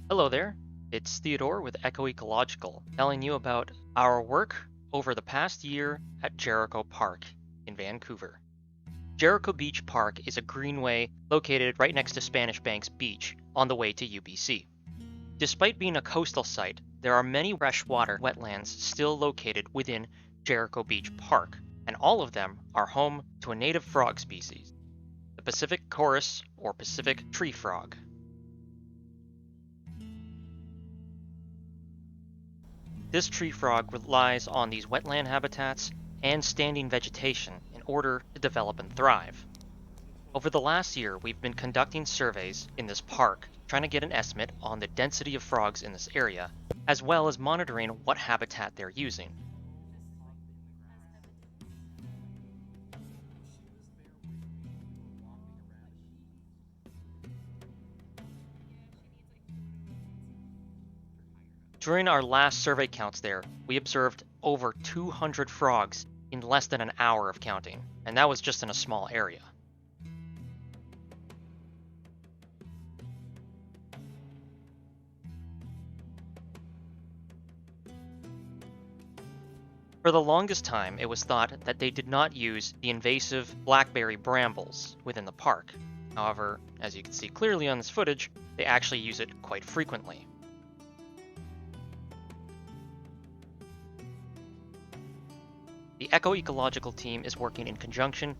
Hello there, it's Theodore with Ecological, telling you about our work over the past year at Jericho Park in Vancouver. Jericho Beach Park is a greenway located right next to Spanish Banks Beach on the way to UBC. Despite being a coastal site, there are many freshwater wetlands still located within Jericho Beach Park, and all of them are home to a native frog species, the Pacific chorus or Pacific tree frog. This tree frog relies on these wetland habitats and standing vegetation in order to develop and thrive. Over the last year, we've been conducting surveys in this park, trying to get an estimate on the density of frogs in this area, as well as monitoring what habitat they're using. During our last survey counts there, we observed over 200 frogs in less than an hour of counting, and that was just in a small area. For the longest time, it was thought that they did not use the invasive blackberry brambles within the park. However, as you can see clearly on this footage, they actually use it quite frequently. The Ecological team is working in conjunction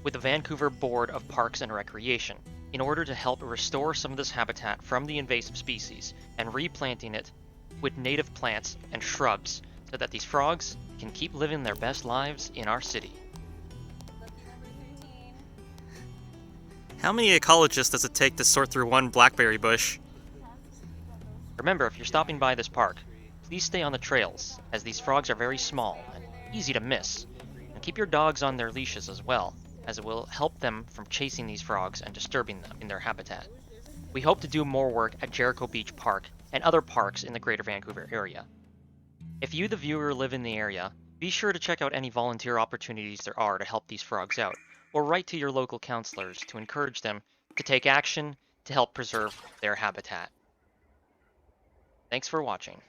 with the Vancouver Board of Parks and Recreation in order to help restore some of this habitat from the invasive species and replanting it with native plants and shrubs so that these frogs can keep living their best lives in our city. How many ecologists does it take to sort through one blackberry bush? Remember, if you're stopping by this park, please stay on the trails, as these frogs are very small and easy to miss. And keep your dogs on their leashes as well, as it will help them from chasing these frogs and disturbing them in their habitat. We hope to do more work at Jericho Beach Park and other parks in the Greater Vancouver area. If you, the viewer, live in the area, be sure to check out any volunteer opportunities there are to help these frogs out, or write to your local counselors to encourage them to take action to help preserve their habitat. Thanks for watching.